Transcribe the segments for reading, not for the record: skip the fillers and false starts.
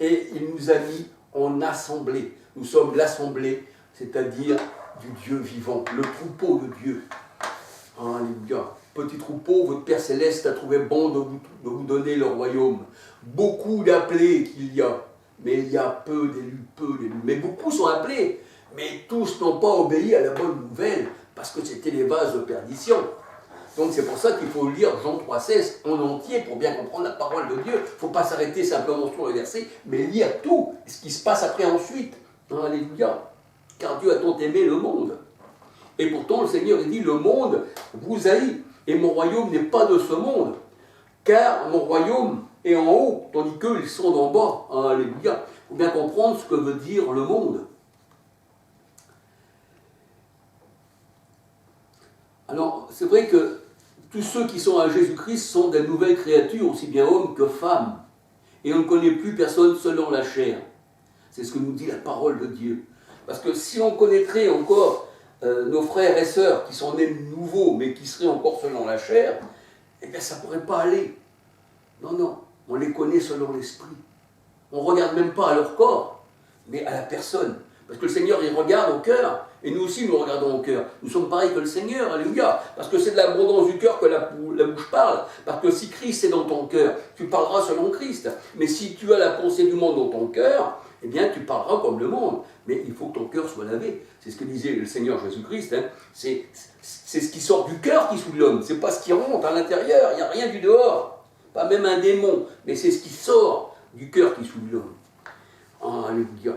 et il nous a mis en assemblée. Nous sommes l'assemblée, c'est-à-dire du Dieu vivant, le troupeau de Dieu. Alléluia. Petit troupeau, votre Père Céleste a trouvé bon de vous donner le royaume. Beaucoup d'appelés qu'il y a, mais il y a peu d'élus. Mais beaucoup sont appelés, mais tous n'ont pas obéi à la bonne nouvelle, parce que c'était les vases de perdition. Donc c'est pour ça qu'il faut lire Jean 3,16 en entier pour bien comprendre la parole de Dieu. Il ne faut pas s'arrêter simplement sur le verset, mais lire tout, ce qui se passe après ensuite. Alléluia. Car Dieu a tant aimé le monde. Et pourtant le Seigneur dit, le monde vous haït, et mon royaume n'est pas de ce monde. Car mon royaume est en haut, tandis qu'eux ils sont d'en bas. Alléluia. Il faut bien comprendre ce que veut dire le monde. Alors, c'est vrai que tous ceux qui sont à Jésus-Christ sont des nouvelles créatures, aussi bien hommes que femmes. Et on ne connaît plus personne selon la chair. C'est ce que nous dit la parole de Dieu. Parce que si on connaîtrait encore nos frères et sœurs qui sont nés nouveaux, mais qui seraient encore selon la chair, eh bien ça ne pourrait pas aller. Non, on les connaît selon l'esprit. On ne regarde même pas à leur corps, mais à la personne. Parce que le Seigneur, il regarde au cœur, et nous aussi, nous regardons au cœur. Nous sommes pareils que le Seigneur, alléluia. Parce que c'est de l'abondance du cœur que la bouche parle. Parce que si Christ est dans ton cœur, tu parleras selon Christ. Mais si tu as la pensée du monde dans ton cœur, eh bien, tu parleras comme le monde. Mais il faut que ton cœur soit lavé. C'est ce que disait le Seigneur Jésus-Christ. Hein. C'est ce qui sort du cœur qui souille l'homme. C'est pas ce qui rentre à l'intérieur. Il n'y a rien du dehors. Pas même un démon. Mais c'est ce qui sort du cœur qui souille l'homme. Alléluia.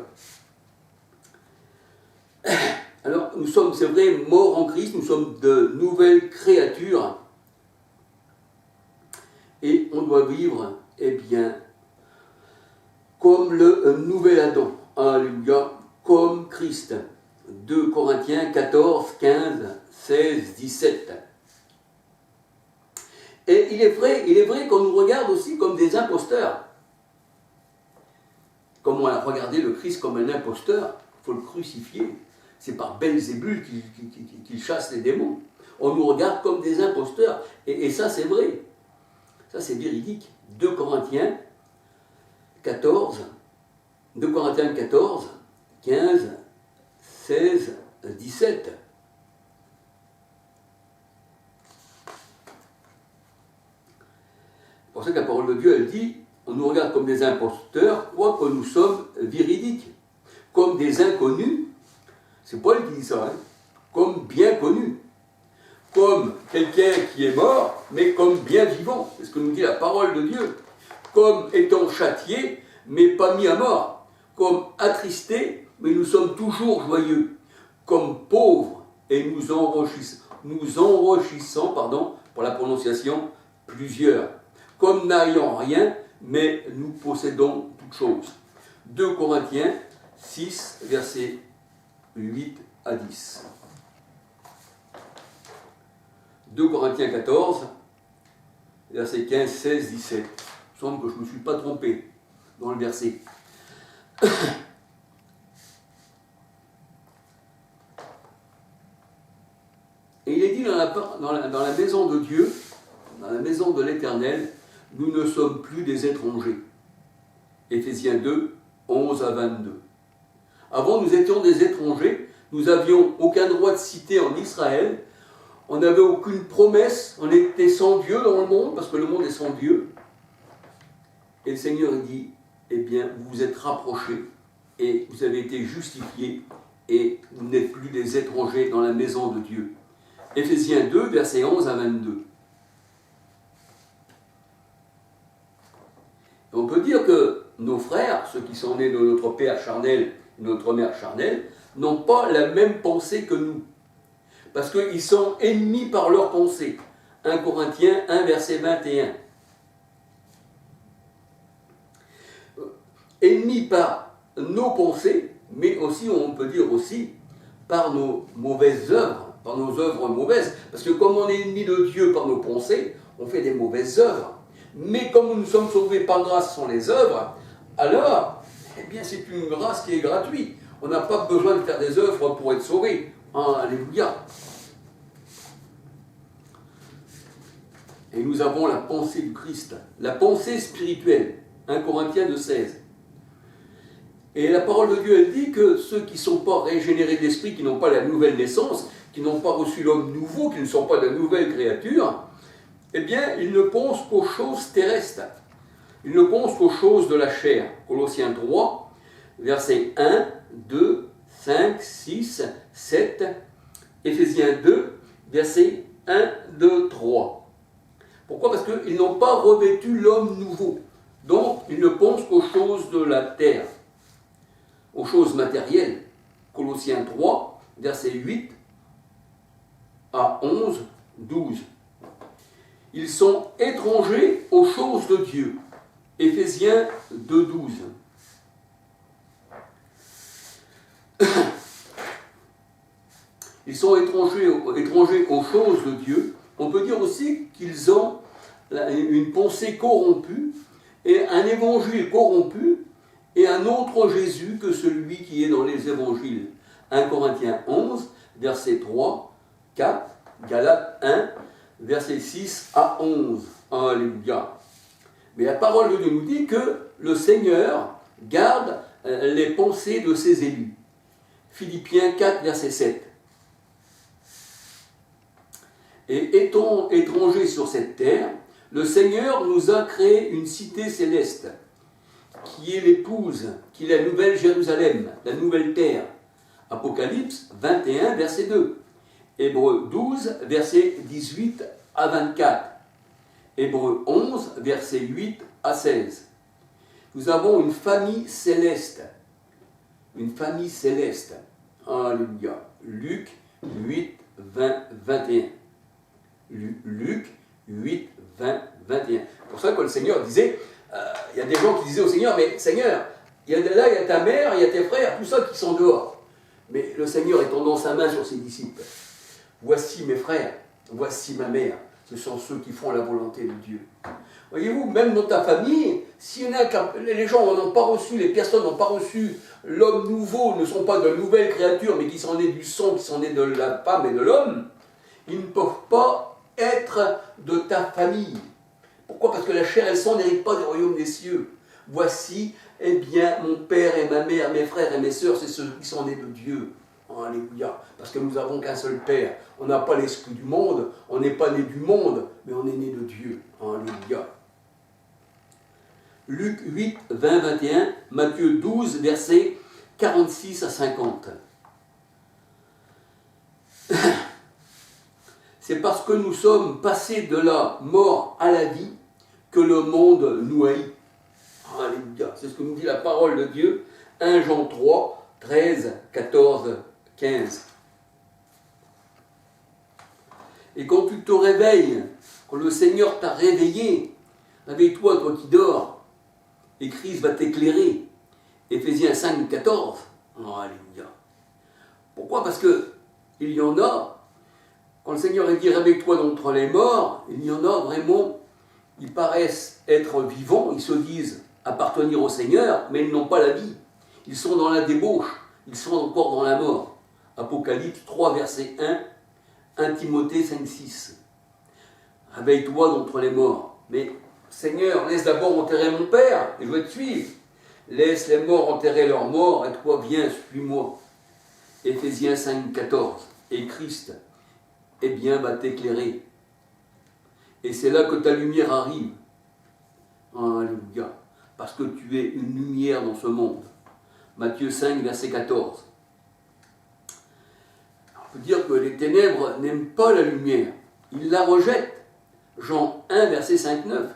Alors, nous sommes, c'est vrai, morts en Christ, nous sommes de nouvelles créatures. Et on doit vivre, eh bien, comme le nouvel Adam. Alléluia. Comme Christ. 2 Corinthiens 14, 15, 16, 17. Et il est vrai qu'on nous regarde aussi comme des imposteurs. Comme on a regardé le Christ comme un imposteur, il faut le crucifier. C'est par Belzébul qu'il chasse les démons. On nous regarde comme des imposteurs. Et ça, c'est vrai. Ça, c'est véridique. 2 Corinthiens 14, 15, 16, 17. C'est pour ça que la parole de Dieu, elle dit, on nous regarde comme des imposteurs, quoique nous sommes véridiques. Comme des inconnus, c'est Paul qui dit ça, hein, comme bien connus. Comme quelqu'un qui est mort, mais comme bien vivant. C'est ce que nous dit la parole de Dieu. Comme étant châtié, mais pas mis à mort. Comme attristé, mais nous sommes toujours joyeux. Comme pauvres, et nous enrichissant, pour la prononciation, plusieurs. Comme n'ayant rien, mais nous possédons toutes choses. 2 Corinthiens 6, versets 8 à 10. 2 Corinthiens 14, versets 15, 16, 17. Il semble que je ne me suis pas trompé dans le verset. Et il est dit dans la maison de Dieu, dans la maison de l'Éternel, nous ne sommes plus des étrangers. Éphésiens 2, 11 à 22. Avant, nous étions des étrangers, nous n'avions aucun droit de cité en Israël, on n'avait aucune promesse, on était sans Dieu dans le monde, parce que le monde est sans Dieu. Et le Seigneur dit, eh bien, vous vous êtes rapprochés, et vous avez été justifiés, et vous n'êtes plus des étrangers dans la maison de Dieu. Éphésiens 2, versets 11 à 22. Et on peut dire que nos frères, ceux qui sont nés de notre père charnel et notre mère charnelle, n'ont pas la même pensée que nous. Parce qu'ils sont ennemis par leurs pensées. 1 Corinthiens 1, verset 21. Ennemis par nos pensées, mais aussi, on peut dire aussi, par nos mauvaises œuvres, par nos œuvres mauvaises. Parce que comme on est ennemi de Dieu par nos pensées, on fait des mauvaises œuvres. Mais comme nous sommes sauvés par grâce sans les œuvres, alors, eh bien, c'est une grâce qui est gratuite. On n'a pas besoin de faire des œuvres pour être sauvé. Alléluia. Et nous avons la pensée du Christ, la pensée spirituelle. 1 Corinthiens 2, 16. Et la parole de Dieu, elle dit que ceux qui ne sont pas régénérés d'esprit, qui n'ont pas la nouvelle naissance, qui n'ont pas reçu l'homme nouveau, qui ne sont pas de nouvelles créatures, eh bien, ils ne pensent qu'aux choses terrestres. Ils ne pensent qu'aux choses de la chair. Colossiens 3, versets 1, 2, 5, 6, 7, Éphésiens 2, versets 1, 2, 3. Pourquoi? Parce qu'ils n'ont pas revêtu l'homme nouveau. Donc, ils ne pensent qu'aux choses de la terre, aux choses matérielles. Colossiens 3, versets 8 à 11, 12. Ils sont étrangers aux choses de Dieu. Éphésiens 2, 12. Ils sont étrangers aux choses de Dieu. On peut dire aussi qu'ils ont une pensée corrompue et un évangile corrompu et un autre Jésus que celui qui est dans les évangiles. 1 Corinthiens 11, verset 3, 4, Galates 1, verset 6 à 11. Alléluia. Mais la parole de Dieu nous dit que le Seigneur garde les pensées de ses élus. Philippiens 4, verset 7. Et étant étrangers sur cette terre, le Seigneur nous a créé une cité céleste, qui est l'épouse, qui est la nouvelle Jérusalem, la nouvelle terre. Apocalypse 21, verset 2. Hébreux 12, verset 18 à 24. Hébreux 11, verset 8 à 16. Nous avons une famille céleste. Une famille céleste. Alléluia. Luc 8, 20, 21. Luc 8, 20, 21. C'est pour ça que le Seigneur disait, il y a des gens qui disaient au Seigneur, mais Seigneur, il y a ta mère, il y a tes frères, tout ça qui sont dehors. Mais le Seigneur étendant sa main sur ses disciples. Voici mes frères, voici ma mère. Ce sont ceux qui font la volonté de Dieu. Voyez-vous, même dans ta famille, si les gens n'ont pas reçu, les personnes n'ont pas reçu, l'homme nouveau ne sont pas de nouvelles créatures, mais qui sont nés du sang, qui sont nés de la femme et de l'homme, ils ne peuvent pas être de ta famille. Pourquoi? Parce que la chair et le sang n'héritent pas du royaume des cieux. Voici, eh bien, mon père et ma mère, mes frères et mes sœurs, c'est ceux qui sont nés de Dieu. Alléluia. Parce que nous n'avons qu'un seul Père. On n'a pas l'esprit du monde, on n'est pas né du monde, mais on est né de Dieu. Alléluia. Luc 8, 20, 21, Matthieu 12, versets 46 à 50. C'est parce que nous sommes passés de la mort à la vie que le monde nous haït. Alléluia. C'est ce que nous dit la parole de Dieu. 1 Jean 3, 13, 14, 15. Et quand tu te réveilles, quand le Seigneur t'a réveillé, réveille-toi, toi qui dors, et Christ va t'éclairer. Éphésiens 5, 14. Alléluia. Pourquoi? Parce que il y en a, quand le Seigneur est dit réveille-toi d'entre les morts, il y en a vraiment, ils paraissent être vivants, ils se disent appartenir au Seigneur, mais ils n'ont pas la vie. Ils sont dans la débauche, ils sont encore dans la mort. Apocalypse 3, verset 1, 1 Timothée 5, 6. Réveille-toi d'entre les morts. Mais Seigneur, laisse d'abord enterrer mon père, et je vais te suivre. Laisse les morts enterrer leurs morts, et toi viens, suis-moi. Éphésiens 5, 14. Et Christ, eh bien, va t'éclairer. Et c'est là que ta lumière arrive. Alléluia. Parce que tu es une lumière dans ce monde. Matthieu 5, verset 14. On peut dire que les ténèbres n'aiment pas la lumière. Ils la rejettent. Jean 1, verset 5, 9.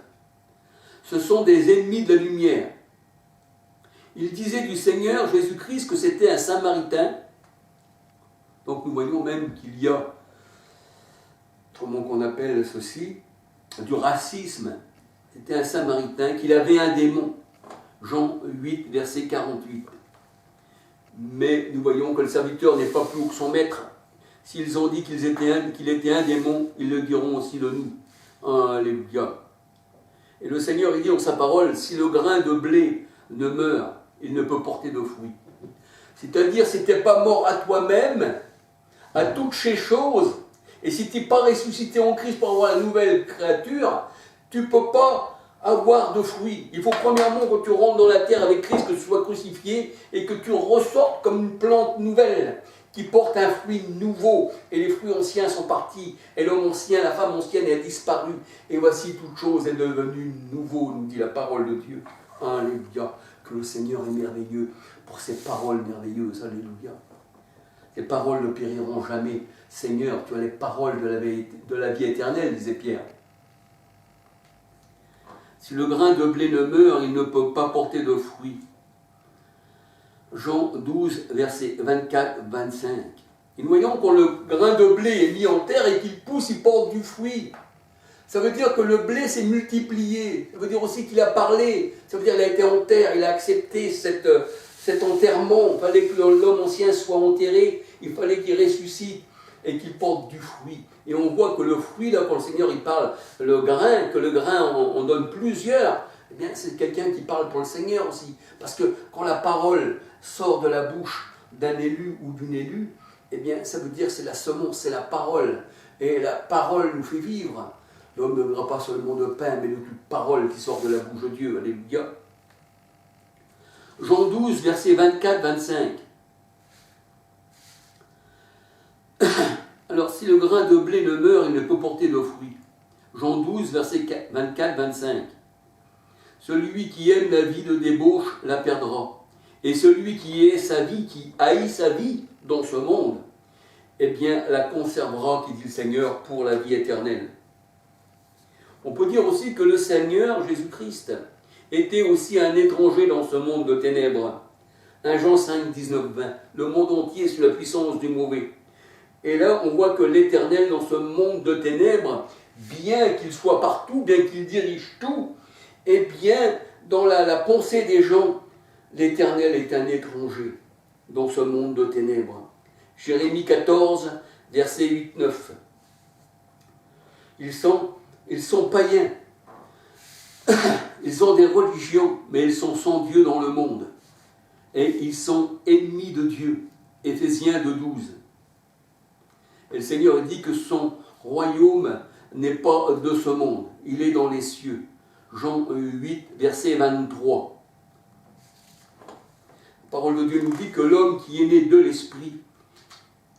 Ce sont des ennemis de la lumière. Il disait du Seigneur Jésus-Christ que c'était un Samaritain. Donc nous voyons même qu'il y a, comment qu'on appelle ceci, du racisme. C'était un Samaritain, qu'il avait un démon. Jean 8, verset 48. Mais nous voyons que le serviteur n'est pas plus haut que son maître. S'ils ont dit qu'il était un démon, ils le diront aussi de nous. Alléluia. Et le Seigneur, il dit dans sa parole, si le grain de blé ne meurt, il ne peut porter de fruits. C'est-à-dire, si tu n'es pas mort à toi-même, à toutes ces choses, et si tu n'es pas ressuscité en Christ pour avoir une nouvelle créature, tu ne peux pas avoir de fruits. Il faut premièrement que tu rentres dans la terre avec Christ, que tu sois crucifié et que tu ressortes comme une plante nouvelle qui porte un fruit nouveau. Et les fruits anciens sont partis. Et l'homme ancien, la femme ancienne est disparue. Et voici toute chose est devenue nouveau, nous dit la parole de Dieu. Alléluia. Que le Seigneur est merveilleux pour ses paroles merveilleuses. Alléluia. Ces paroles ne périront jamais. Seigneur, tu as les paroles de la vie éternelle, disait Pierre. Si le grain de blé ne meurt, il ne peut pas porter de fruits. Jean 12, versets 24-25. Et nous voyons quand le grain de blé est mis en terre et qu'il pousse, il porte du fruit. Ça veut dire que le blé s'est multiplié. Ça veut dire aussi qu'il a parlé. Ça veut dire qu'il a été en terre, il a accepté cet enterrement. Il fallait que l'homme ancien soit enterré, il fallait qu'il ressuscite et qu'il porte du fruit. Et on voit que le fruit, là, quand le Seigneur il parle, que le grain on donne plusieurs, eh bien c'est quelqu'un qui parle pour le Seigneur aussi. Parce que quand la parole sort de la bouche d'un élu ou d'une élue, eh bien ça veut dire c'est la semence, c'est la parole. Et la parole nous fait vivre. L'homme ne vivra pas seulement de pain, mais de toute parole qui sort de la bouche de Dieu. Alléluia. Jean 12, versets 24-25. Alors, si le grain de blé ne meurt, il ne peut porter de fruits. Jean 12, versets 24-25. Celui qui aime la vie de débauche la perdra. Et celui qui haït sa vie dans ce monde, eh bien, la conservera, qui dit le Seigneur, pour la vie éternelle. On peut dire aussi que le Seigneur, Jésus-Christ, était aussi un étranger dans ce monde de ténèbres. 1 Jean 5, 19, 20. Le monde entier est sous la puissance du mauvais. Et là, on voit que l'Éternel, dans ce monde de ténèbres, bien qu'il soit partout, bien qu'il dirige tout, et bien dans la pensée des gens, l'Éternel est un étranger dans ce monde de ténèbres. Jérémie 14, verset 8-9. Ils sont païens. Ils ont des religions, mais ils sont sans Dieu dans le monde. Et ils sont ennemis de Dieu. Éphésiens 2,12. Et le Seigneur dit que son royaume n'est pas de ce monde. Il est dans les cieux. Jean 8, verset 23. La parole de Dieu nous dit que l'homme qui est né de l'esprit,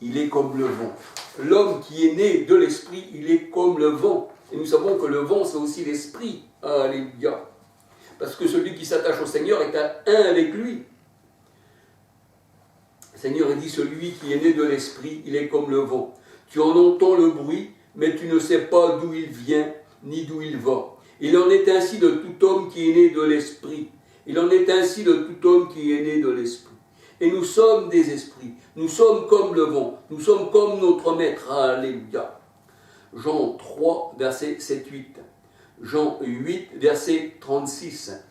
il est comme le vent. L'homme qui est né de l'esprit, il est comme le vent. Et nous savons que le vent, c'est aussi l'esprit. Alléluia. Parce que celui qui s'attache au Seigneur est à un avec lui. Le Seigneur dit, celui qui est né de l'esprit, il est comme le vent. Tu en entends le bruit, mais tu ne sais pas d'où il vient, ni d'où il va. Il en est ainsi de tout homme qui est né de l'esprit. Il en est ainsi de tout homme qui est né de l'esprit. Et nous sommes des esprits. Nous sommes comme le vent. Nous sommes comme notre maître. Alléluia. Jean 3, verset 7-8. Jean 8, verset 36.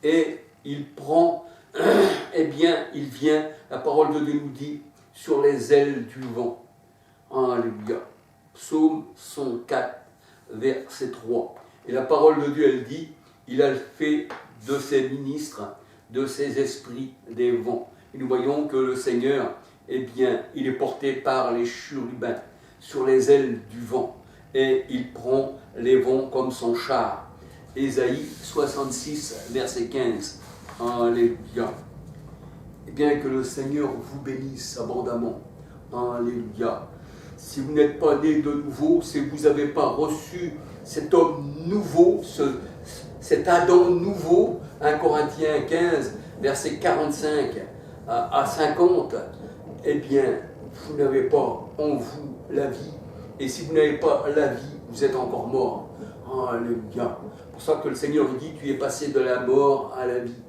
Et il prend, eh bien, il vient, la parole de Dieu nous dit, sur les ailes du vent. Alléluia. Psaume 104, verset 3. Et la parole de Dieu, elle dit, il a fait de ses ministres, de ses esprits, des vents. Et nous voyons que le Seigneur, eh bien, il est porté par les chérubins, sur les ailes du vent. Et il prend les vents comme son char. Ésaïe 66, verset 15. Alléluia. Eh bien, que le Seigneur vous bénisse abondamment. Alléluia. Si vous n'êtes pas né de nouveau, si vous n'avez pas reçu cet homme nouveau, cet Adam nouveau, 1 Corinthiens 15, verset 45 à 50, eh bien, vous n'avez pas en vous la vie. Et si vous n'avez pas la vie, vous êtes encore mort. Alléluia. C'est pour ça que le Seigneur dit, tu es passé de la mort à la vie.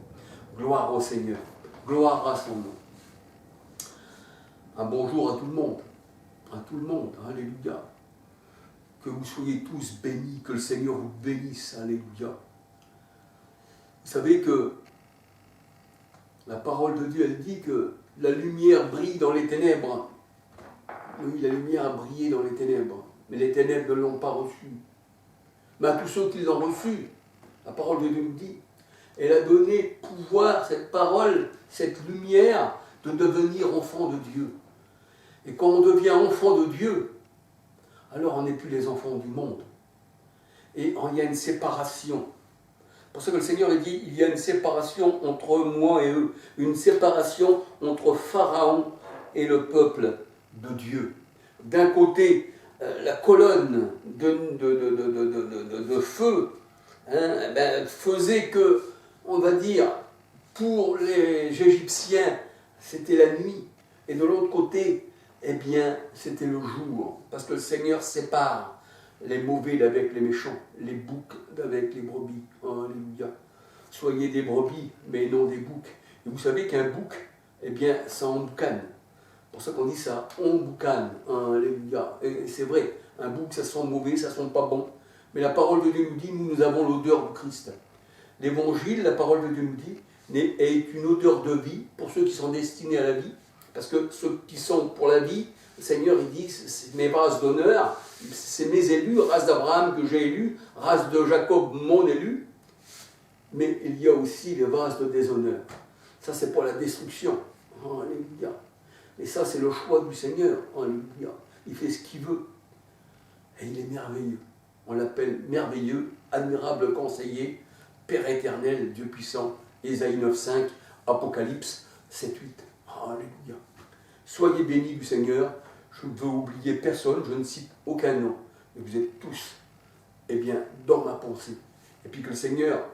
Gloire au Seigneur. Gloire à son nom. Un bonjour à tout le monde. À tout le monde. Alléluia. Que vous soyez tous bénis, que le Seigneur vous bénisse. Alléluia. Vous savez que la parole de Dieu, elle dit que la lumière brille dans les ténèbres. Oui, la lumière a brillé dans les ténèbres, mais les ténèbres ne l'ont pas reçue. Mais à tous ceux qui l'ont reçue, la parole de Dieu nous dit, elle a donné pouvoir, cette parole, cette lumière, de devenir enfant de Dieu. Et quand on devient enfant de Dieu, alors on n'est plus les enfants du monde. Et il y a une séparation pour ça que le Seigneur il dit, il y a une séparation entre moi et eux, une séparation entre Pharaon et le peuple de Dieu. D'un côté, la colonne de feu faisait que, on va dire, pour les Égyptiens, c'était la nuit. Et de l'autre côté, eh bien, c'était le jour. Parce que le Seigneur sépare les mauvais d'avec les méchants, les boucs d'avec les brebis. Alléluia. Soyez des brebis, mais non des boucs. Et vous savez qu'un bouc, eh bien, ça emboucane. C'est pour ça qu'on dit ça, on boucane. Alléluia. Et c'est vrai, un bouc, ça sent mauvais, ça sent pas bon. Mais la parole de Dieu nous dit, nous avons l'odeur du Christ. L'évangile, la parole de Dieu nous dit, est une odeur de vie pour ceux qui sont destinés à la vie. Parce que ceux qui sont pour la vie, le Seigneur, il dit, c'est mes races d'honneur, c'est mes élus, race d'Abraham que j'ai élu, race de Jacob, mon élu. Mais il y a aussi les races de déshonneur. Ça, c'est pour la destruction. Alléluia. Et ça, c'est le choix du Seigneur. Alléluia. Il fait ce qu'il veut. Et il est merveilleux. On l'appelle merveilleux, admirable conseiller, Père éternel, Dieu puissant. Ésaïe 9,5, Apocalypse 7,8. Alléluia. Soyez bénis du Seigneur. Je ne veux oublier personne, je ne cite aucun nom. Et vous êtes tous, eh bien, dans ma pensée. Et puis que le Seigneur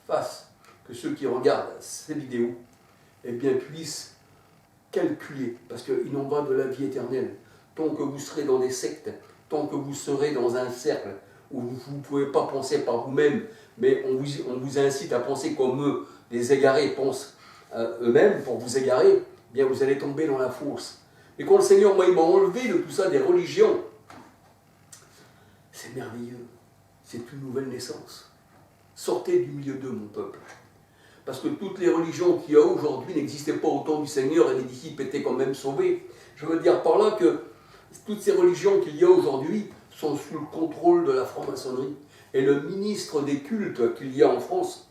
fasse que ceux qui regardent ces vidéos, eh bien, puissent calculer, parce qu'il en va de la vie éternelle. Tant que vous serez dans des sectes, tant que vous serez dans un cercle où vous ne pouvez pas penser par vous-même, mais on vous incite à penser comme eux, les égarés pensent eux-mêmes pour vous égarer, eh bien vous allez tomber dans la fosse. Et quand le Seigneur, moi, il m'a enlevé de tout ça, des religions, c'est merveilleux. C'est une nouvelle naissance. Sortez du milieu d'eux, mon peuple. Parce que toutes les religions qu'il y a aujourd'hui n'existaient pas au temps du Seigneur et les disciples étaient quand même sauvés. Je veux dire par là que toutes ces religions qu'il y a aujourd'hui sont sous le contrôle de la franc-maçonnerie. Et le ministre des cultes qu'il y a en France,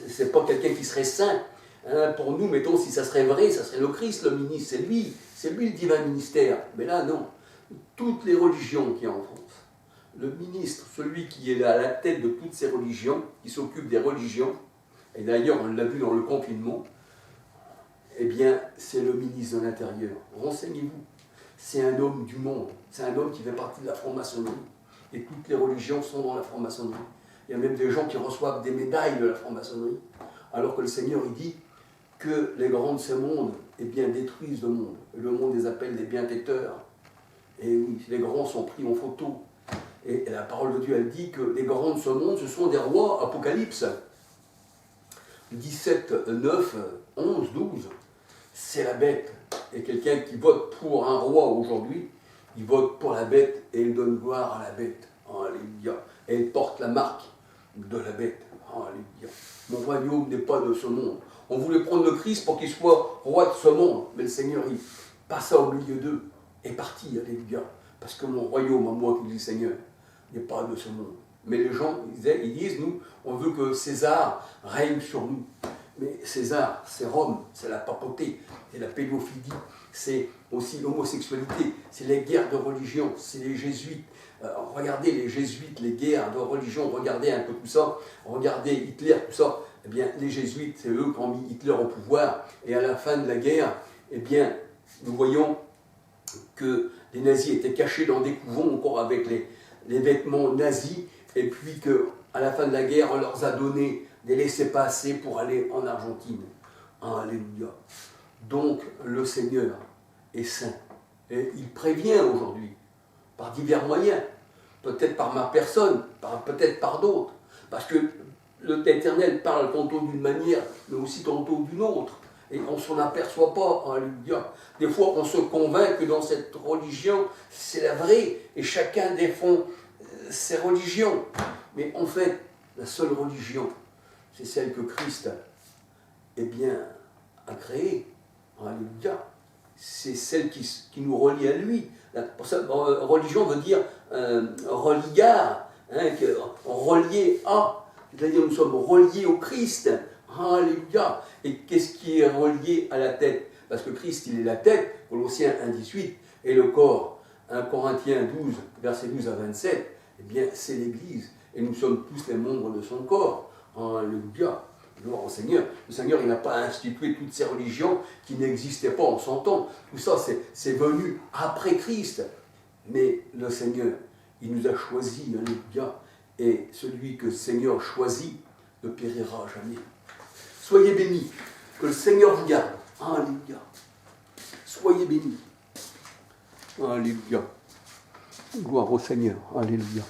c'est pas quelqu'un qui serait saint. Hein, pour nous, mettons, si ça serait vrai, ça serait le Christ, le ministre, c'est lui le divin ministère. Mais là, non. Toutes les religions qu'il y a en France, le ministre, celui qui est à la tête de toutes ces religions, qui s'occupe des religions, et d'ailleurs on l'a vu dans le confinement, eh bien c'est le ministre de l'Intérieur. Renseignez-vous, c'est un homme du monde, c'est un homme qui fait partie de la franc-maçonnerie, et toutes les religions sont dans la franc-maçonnerie. Il y a même des gens qui reçoivent des médailles de la franc-maçonnerie, alors que le Seigneur il dit que les grands de ce monde, eh bien, détruisent le monde. Le monde les appelle les bienfaiteurs. Et oui, les grands sont pris en photo. Et la parole de Dieu, elle dit que les grands de ce monde, ce sont des rois, Apocalypse 17, 9, 11, 12. C'est la bête. Et quelqu'un qui vote pour un roi aujourd'hui, il vote pour la bête et il donne gloire à la bête. Alléluia. Et il porte la marque de la bête. Alléluia. Mon royaume n'est pas de ce monde. On voulait prendre le Christ pour qu'il soit roi de ce monde. Mais le Seigneur, il passa au milieu d'eux. Est parti, alléluia, parce que mon royaume, à moi, qui dit le Seigneur, n'est pas de ce monde. Mais les gens, ils disent, nous, on veut que César règne sur nous. Mais César, c'est Rome, c'est la papauté, c'est la pédophilie, c'est aussi l'homosexualité, c'est les guerres de religion, c'est les jésuites. Regardez les jésuites, les guerres de religion, regardez un peu tout ça, regardez Hitler, tout ça. Eh bien, les jésuites, c'est eux qui ont mis Hitler au pouvoir. Et à la fin de la guerre, eh bien, nous voyons que les nazis étaient cachés dans des couvents encore avec les vêtements nazis, et puis qu'à la fin de la guerre, on leur a donné des laissez-passer pour aller en Argentine. Alléluia. Donc, le Seigneur est saint. Et il prévient aujourd'hui, par divers moyens, peut-être par ma personne, peut-être par d'autres, parce que l'Éternel parle tantôt d'une manière, mais aussi tantôt d'une autre. Et on ne s'en aperçoit pas, alléluia. Des fois, on se convainc que dans cette religion, c'est la vraie, et chacun défend ses religions. Mais en fait, la seule religion, c'est celle que Christ eh bien, a créée. Alléluia. C'est celle qui nous relie à lui. Pour ça, religion veut dire religare, relié à. C'est-à-dire nous sommes reliés au Christ. Alléluia. Et qu'est-ce qui est relié à la tête? Parce que Christ, il est la tête, Colossiens 1,18, et le corps, 1 Corinthiens 12, versets 12 à 27, eh bien, c'est l'Église. Et nous sommes tous les membres de son corps. Alléluia. Gloire au Seigneur. Le Seigneur, il n'a pas institué toutes ces religions qui n'existaient pas en son temps. Tout ça, c'est venu après Christ. Mais le Seigneur, il nous a choisis. Alléluia. Et celui que le Seigneur choisit ne périra jamais. Soyez bénis. Que le Seigneur vous garde. Alléluia. Soyez bénis. Alléluia. Gloire au Seigneur. Alléluia.